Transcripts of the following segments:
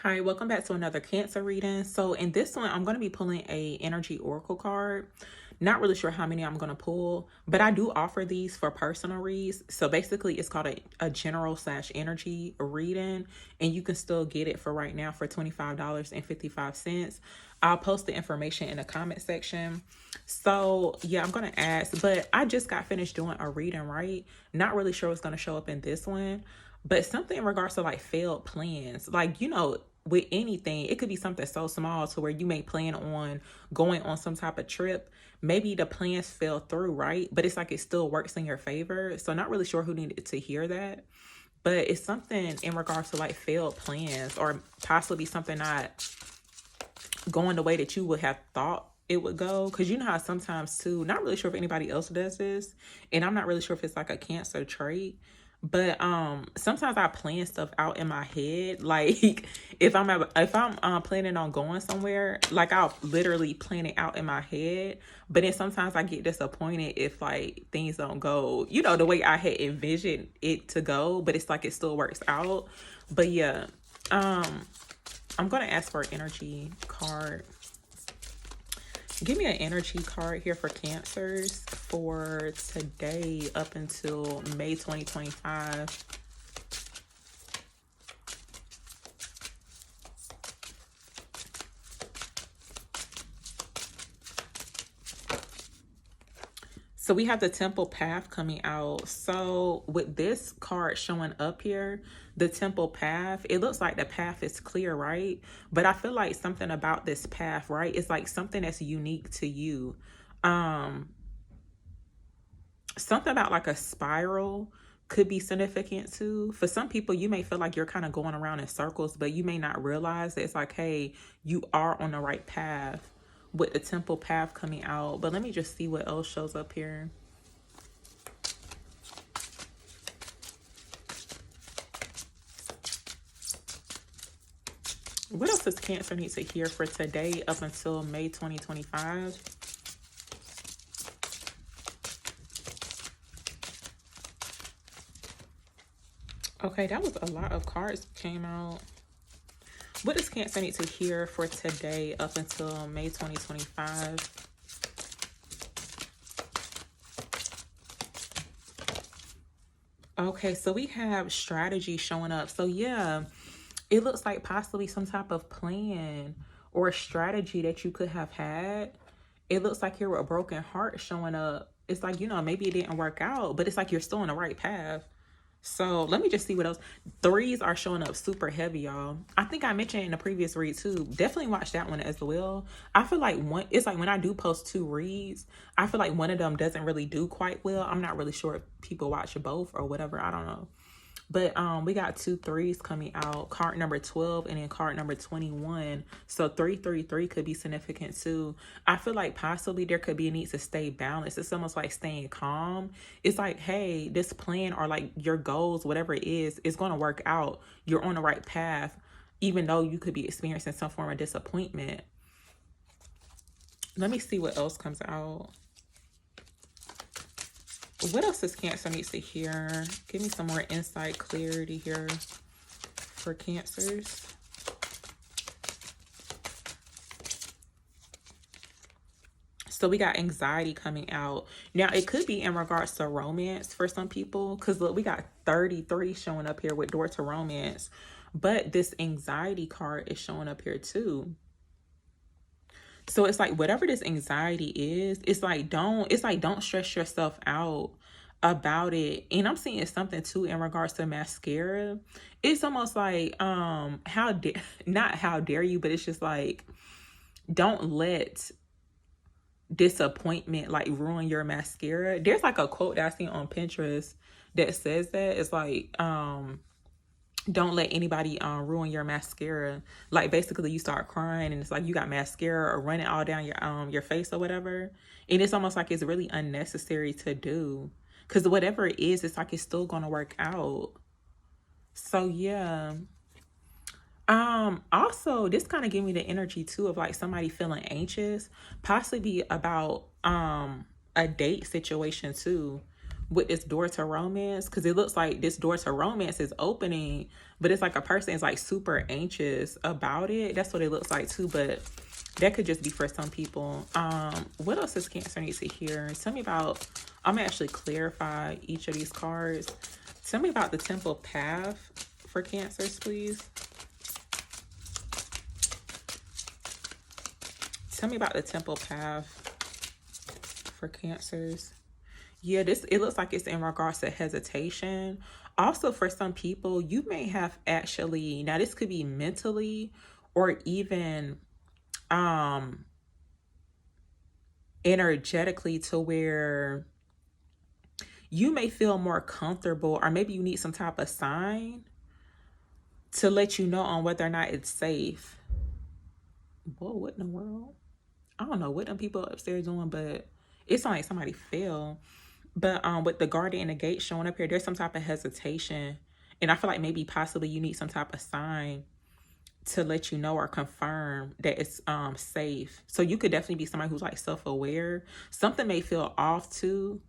Hi, welcome back to another Cancer reading. So in this one, I'm going to be pulling a energy oracle card. Not really sure how many I'm going to pull, but I do offer these for personal reads. So basically, it's called a general slash energy reading, and you can still get it for right now for $25.55. I'll post the information in the comment section. So yeah, I'm going to ask, but I just got finished doing a reading, right? Not really sure what's going to show up in this one, but something in regards to like failed plans, like, with anything, it could be something so small to where you may plan on going on some type of trip. Maybe the plans fell through, right? But it's like it still works in your favor. So not really sure who needed to hear that. But it's something in regards to like failed plans, or possibly something not going the way that you would have thought it would go. Because you know how sometimes too, not really sure if anybody else does this, and I'm not really sure if it's like a Cancer trait, but sometimes I plan stuff out in my head. Like if I'm planning on going somewhere, like I'll literally plan it out in my head. But then sometimes I get disappointed if like things don't go, the way I had envisioned it to go, but it's like it still works out. But yeah, um I'm gonna ask for an energy card. Give me an energy card here for Cancers for today up until May 2025. So we have the Temple Path coming out. So with this card showing up here, the Temple Path, it looks like the path is clear, right? But I feel like something about this path, right? It's like something that's unique to you. Um, Something about like a spiral could be significant too. For some people, you may feel like you're kind of going around in circles, but you may not realize that it's like, hey, you are on the right path with the Temple Path coming out. But let me just see what else shows up here. What else does Cancer need to hear for today up until May 2025? Okay, that was a lot of cards came out. What does Cancer need to hear for today up until May 2025? Okay, so we have strategy showing up. So yeah, it looks like possibly some type of plan or strategy that you could have had. It looks like you're a broken heart showing up. It's like, maybe it didn't work out, but it's like you're still on the right path. So let me just see what else. Threes are showing up super heavy, y'all. I think I mentioned in the previous read too. Definitely watch that one as well. I feel like it's like when I do post two reads, I feel like one of them doesn't really do quite well. I'm not really sure if people watch both or whatever. I don't know. But we got two threes coming out, card number 12 and then card number 21. So 333 could be significant too. I feel like possibly there could be a need to stay balanced. It's almost like staying calm. It's like, hey, this plan or like your goals, whatever it is going to work out. You're on the right path, even though you could be experiencing some form of disappointment. Let me see what else comes out. What else does Cancer needs to hear? Give me some more insight, clarity here for Cancers. So we got anxiety coming out. Now, it could be in regards to romance for some people. Because look, we got 33 showing up here with door to romance. But this anxiety card is showing up here too. So it's like whatever this anxiety is, it's like don't stress yourself out about it. And I'm seeing something too in regards to mascara. It's almost like not how dare you, but it's just like don't let disappointment like ruin your mascara. There's like a quote that I seen on Pinterest that says that. It's like don't let anybody ruin your mascara. Like basically you start crying and it's like you got mascara or running all down your face or whatever, and it's almost like it's really unnecessary to do, because whatever it is, it's like it's still gonna work out. So yeah, also this kind of gave me the energy too of like somebody feeling anxious, possibly about a date situation too, with this door to romance, because it looks like this door to romance is opening, but it's like a person is like super anxious about it. That's what it looks like too, but that could just be for some people. What else does Cancer need to hear? Tell me about, I'm gonna actually clarify each of these cards. Tell me about the temple path for Cancers, please. Tell me about the temple path for Cancers. Yeah, it looks like it's in regards to hesitation. Also, for some people, you may have actually, now this could be mentally or even energetically, to where you may feel more comfortable, or maybe you need some type of sign to let you know on whether or not it's safe. Whoa, what in the world? I don't know what them people upstairs doing, but it's not like somebody fell. But with the guardian and the gate showing up here, there's some type of hesitation. And I feel like maybe possibly you need some type of sign to let you know or confirm that it's safe. So you could definitely be somebody who's like self-aware. Something may feel off too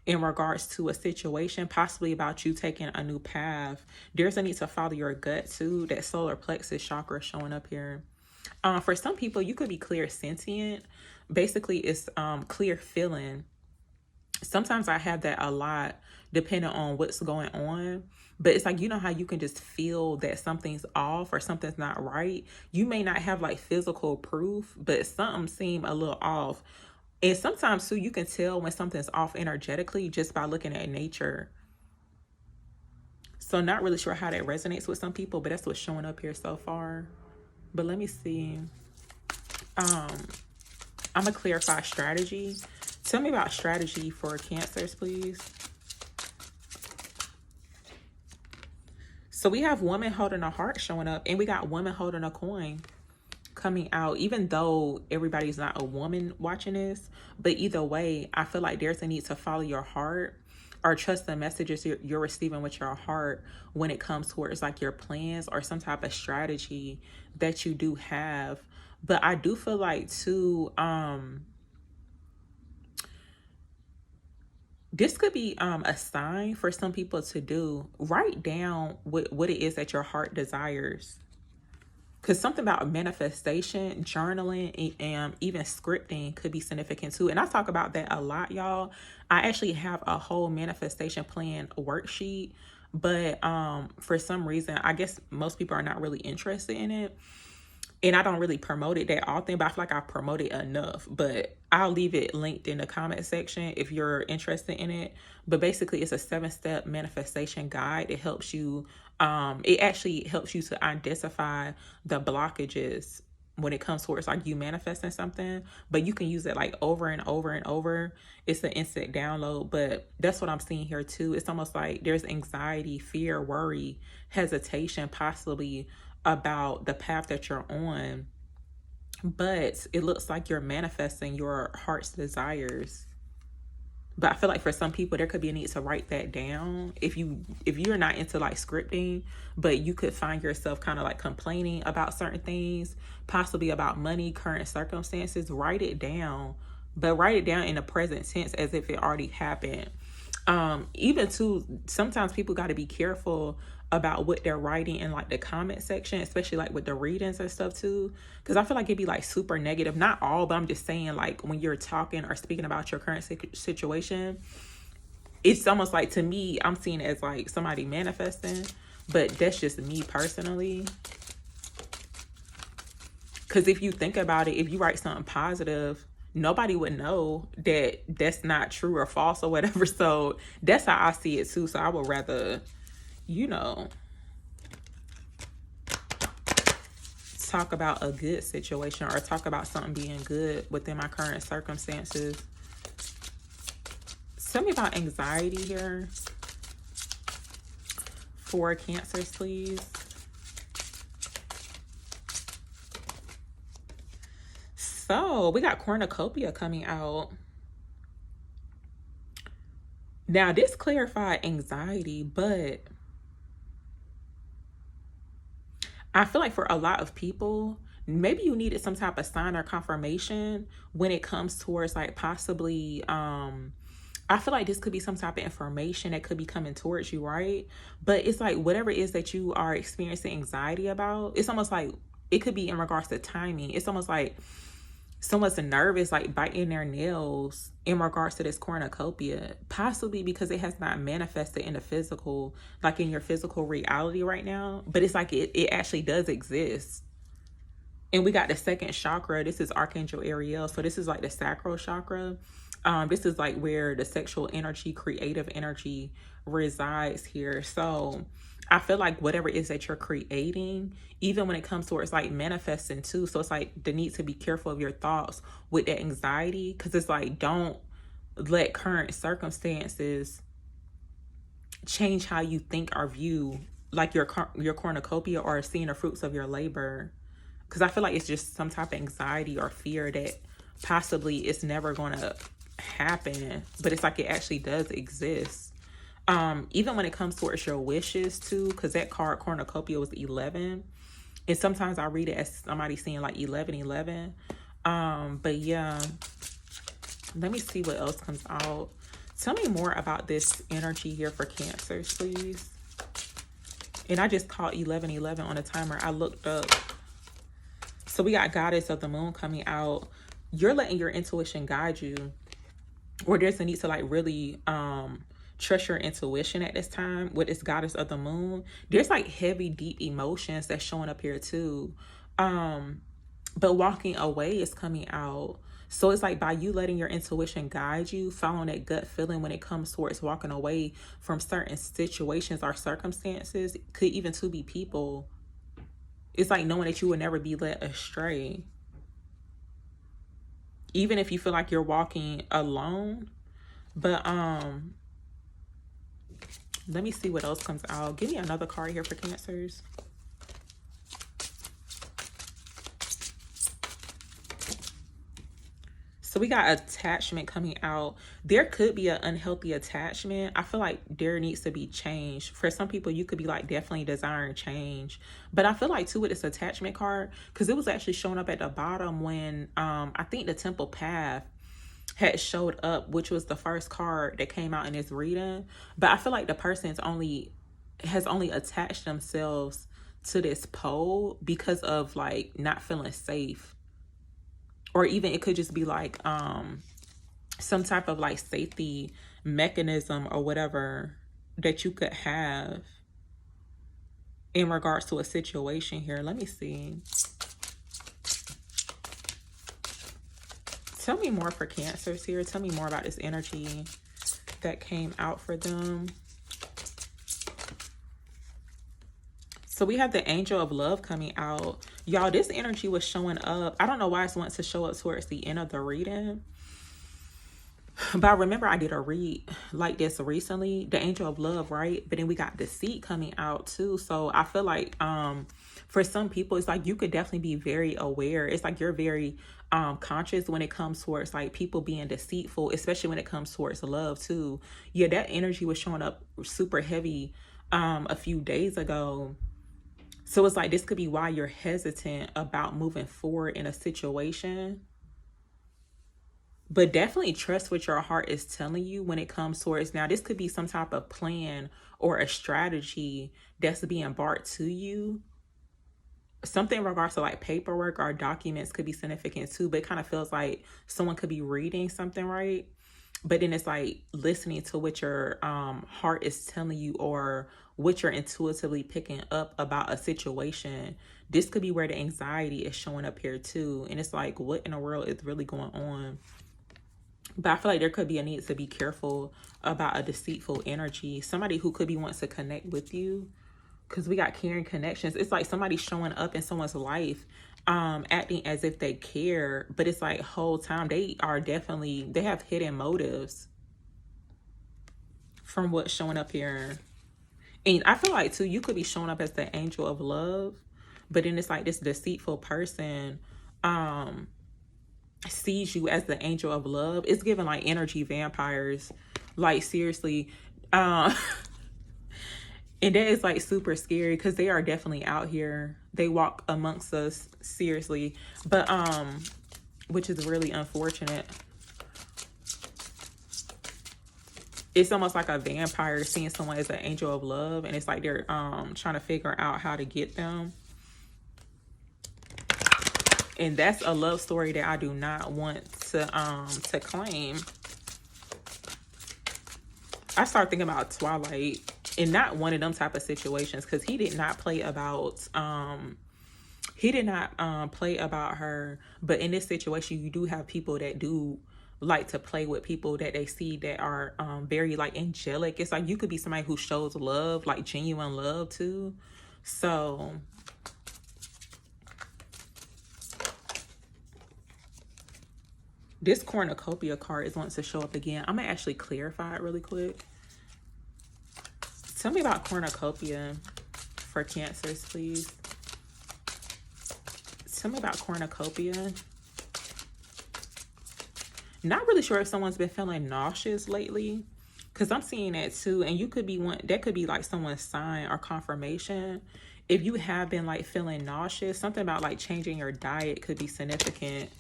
in regards to a situation, possibly about you taking a new path. There's a need to follow your gut too. That solar plexus chakra showing up here. For some people, you could be clear sentient. Basically, it's clear feeling. Sometimes I have that a lot depending on what's going on. But it's like, you know how you can just feel that something's off or something's not right. You may not have like physical proof, but something seems a little off. And sometimes too, you can tell when something's off energetically just by looking at nature. So not really sure how that resonates with some people, but that's what's showing up here so far. But let me see. I'm gonna clarify strategy. Tell me about strategy for Cancers, please. So we have woman holding a heart showing up, and we got woman holding a coin coming out, even though everybody's not a woman watching this. But either way, I feel like there's a need to follow your heart or trust the messages you're receiving with your heart when it comes towards like your plans or some type of strategy that you do have. But I do feel like too, this could be a sign for some people to do. Write down what it is that your heart desires. Because something about manifestation, journaling, and even scripting could be significant too. And I talk about that a lot, y'all. I actually have a whole manifestation plan worksheet. But for some reason, I guess most people are not really interested in it. And I don't really promote it that often, but I feel like I promote it enough. But I'll leave it linked in the comment section if you're interested in it. But basically, it's a 7-step manifestation guide. It helps you, it actually helps you to identify the blockages when it comes towards like you manifesting something. But you can use it like over and over and over. It's an instant download, but that's what I'm seeing here too. It's almost like there's anxiety, fear, worry, hesitation, possibly about the path that you're on, but it looks like you're manifesting your heart's desires. But I feel like for some people there could be a need to write that down. If you're not into like scripting, but you could find yourself kind of like complaining about certain things, possibly about money, current circumstances, write it down. But write it down in the present tense as if it already happened. Even too, sometimes people got to be careful about what they're writing in like the comment section, especially like with the readings and stuff too, because I feel like it'd be like super negative. Not all, but I'm just saying, like when you're talking or speaking about your current situation, it's almost like, to me, I'm seeing it as like somebody manifesting, but that's just me personally. Because if you think about it, if you write something positive, nobody would know that that's not true or false or whatever. So that's how I see it too. So I would rather, you know, talk about a good situation or talk about something being good within my current circumstances. Tell me about anxiety here for Cancers, please. So we got Cornucopia coming out. Now this clarified anxiety, but I feel like for a lot of people, maybe you needed some type of sign or confirmation when it comes towards like possibly I feel like this could be some type of information that could be coming towards you, right? But it's like whatever it is that you are experiencing anxiety about, it's almost like it could be in regards to timing. It's almost like someone's nervous, like biting their nails in regards to this cornucopia, possibly because it has not manifested in the physical, like in your physical reality right now. But it's like it actually does exist. And we got the second chakra. This is Archangel Ariel. So this is like the sacral chakra. This is like where the sexual energy, creative energy resides here. So I feel like whatever it is that you're creating, even when it comes towards like manifesting too. So it's like the need to be careful of your thoughts with that anxiety. Because it's like, don't let current circumstances change how you think or view like your cornucopia or seeing the fruits of your labor. Because I feel like it's just some type of anxiety or fear that possibly it's never going to happen. But it's like it actually does exist. Even when it comes towards your wishes too, because that card cornucopia was 11. And sometimes I read it as somebody saying like 1111. But yeah, let me see what else comes out. Tell me more about this energy here for Cancers, please. And I just caught 1111 on the timer. I looked up. So we got Goddess of the Moon coming out. You're letting your intuition guide you. Or there's a need to like really trust your intuition at this time with this Goddess of the Moon. There's like heavy, deep emotions that's showing up here too. But walking away is coming out. So it's like by you letting your intuition guide you, following that gut feeling when it comes towards walking away from certain situations or circumstances, could even to be people. It's like knowing that you will never be led astray. Even if you feel like you're walking alone. But let me see what else comes out. Give me another card here for Cancers. So we got attachment coming out. There could be an unhealthy attachment. I feel like there needs to be change. For some people, you could be like definitely desiring change. But I feel like too with this attachment card, because it was actually showing up at the bottom when I think the Temple Path had showed up, which was the first card that came out in this reading. But I feel like the person's has only attached themselves to this pole because of like not feeling safe. Or even it could just be like some type of like safety mechanism or whatever that you could have in regards to a situation here. Let me see. Tell me more for Cancers here. Tell me more about this energy that came out for them. So we have the Angel of Love coming out. Y'all, this energy was showing up. I don't know why it wants to show up towards the end of the reading. But I remember I did a read like this recently. The Angel of Love, right? But then we got Deceit coming out too. So I feel like for some people, it's like you could definitely be very aware. It's like you're very conscious when it comes towards like people being deceitful, especially when it comes towards love too. Yeah, that energy was showing up super heavy a few days ago. So it's like this could be why you're hesitant about moving forward in a situation. But definitely trust what your heart is telling you when it comes towards. Now, this could be some type of plan or a strategy that's being brought to you. Something in regards to like paperwork or documents could be significant too. But it kind of feels like someone could be reading something, right? But then it's like listening to what your heart is telling you or what you're intuitively picking up about a situation. This could be where the anxiety is showing up here too. And it's like, what in the world is really going on? But I feel like there could be a need to be careful about a deceitful energy. Somebody who could be wants to connect with you. Because we got caring connections. It's like somebody showing up in someone's life, acting as if they care. But it's like whole time they have hidden motives from what's showing up here. And I feel like too, you could be showing up as the Angel of Love. But then it's like this deceitful person sees you as the Angel of Love. It's giving like energy vampires. Like seriously. And that is like super scary because they are definitely out here. They walk amongst us, seriously. But which is really unfortunate. it's almost like a vampire seeing someone as an angel of love, and it's like they're trying to figure out how to get them. And that's a love story that I do not want to claim. I start thinking about Twilight, and not one of them type of situations, because he did not play about play about her. But in this situation, you do have people that do like to play with people that they see that are very like angelic. It's like you could be somebody who shows love, like genuine love too. So this Cornucopia card is wants to show up again. I'm gonna actually clarify it really quick. Tell me about Cornucopia for Cancers, please. Tell me about Cornucopia. Not really sure if someone's been feeling nauseous lately, because I'm seeing that too. And you could be one, that could be like someone's sign or confirmation. If you have been like feeling nauseous, something about like changing your diet could be significant.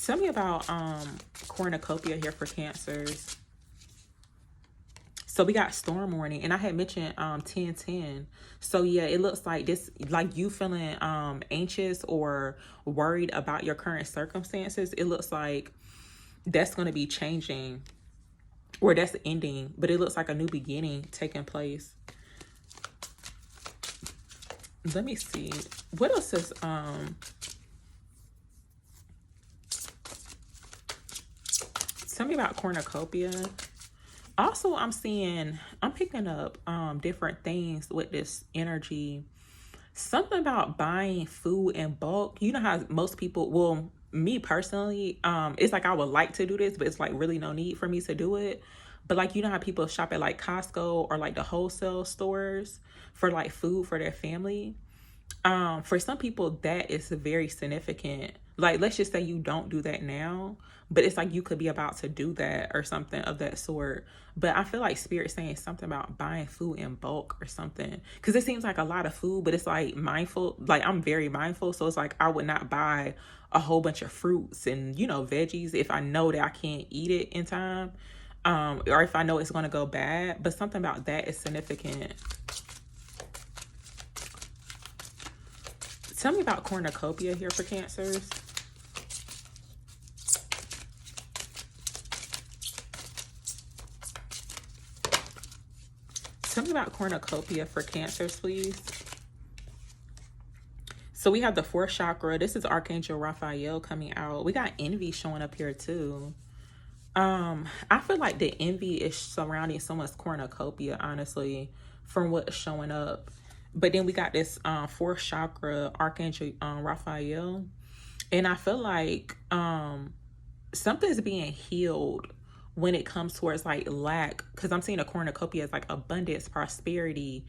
Tell me about Cornucopia here for Cancers. So we got storm warning, and I had mentioned 1010. So yeah, it looks like this, like you feeling anxious or worried about your current circumstances. It looks like that's going to be changing, or that's ending, but it looks like a new beginning taking place. Let me see. What else is tell me about Cornucopia. Also, I'm picking up different things with this energy. Something about buying food in bulk. You know how most people, well, me personally, it's like I would like to do this, but it's like really no need for me to do it. But like, you know how people shop at like Costco or like the wholesale stores for like food for their family. For some people, that is very significant. Like, let's just say you don't do that now, but it's like you could be about to do that or something of that sort. But I feel like Spirit saying something about buying food in bulk or something, because it seems like a lot of food, but it's like mindful. Like, I'm very mindful, so it's like I would not buy a whole bunch of fruits and, you know, veggies if I know that I can't eat it in time, or if I know it's going to go bad. But something about that is significant. Tell me about Cornucopia here for Cancers. Tell me about Cornucopia for Cancers, please. So we have the fourth chakra. This is Archangel Raphael coming out. We got envy showing up here too. I feel like the envy is surrounding someone's Cornucopia, honestly, from what's showing up. But then we got this fourth chakra, Archangel Raphael. And I feel like something's being healed when it comes towards like lack. Because I'm seeing a Cornucopia as like abundance, prosperity,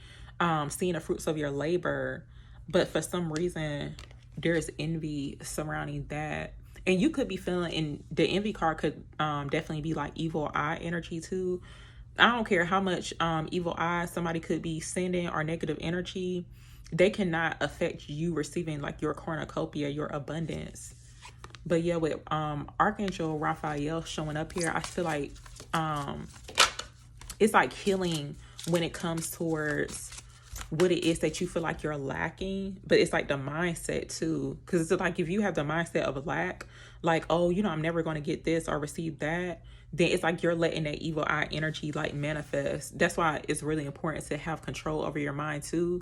seeing the fruits of your labor. But for some reason, there's envy surrounding that. And you could be feeling, and the envy card could definitely be like evil eye energy too. I don't care how much evil eye somebody could be sending or negative energy, they cannot affect you receiving like your Cornucopia, your abundance. But yeah, with Archangel Raphael showing up here, I feel like it's like healing when it comes towards what it is that you feel like you're lacking. But it's like the mindset too, because it's like if you have the mindset of lack, like, oh, you know, I'm never going to get this or receive that, then it's like you're letting that evil eye energy like manifest. That's why it's really important to have control over your mind too,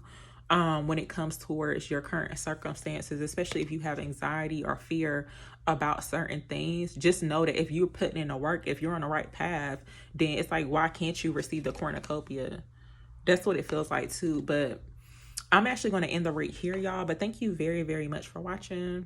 when it comes towards your current circumstances, especially if you have anxiety or fear about certain things. Just know that if you're putting in the work, if you're on the right path, then it's like, why can't you receive the Cornucopia? That's what it feels like too. But I'm actually going to end the read here, y'all. But thank you very, very much for watching.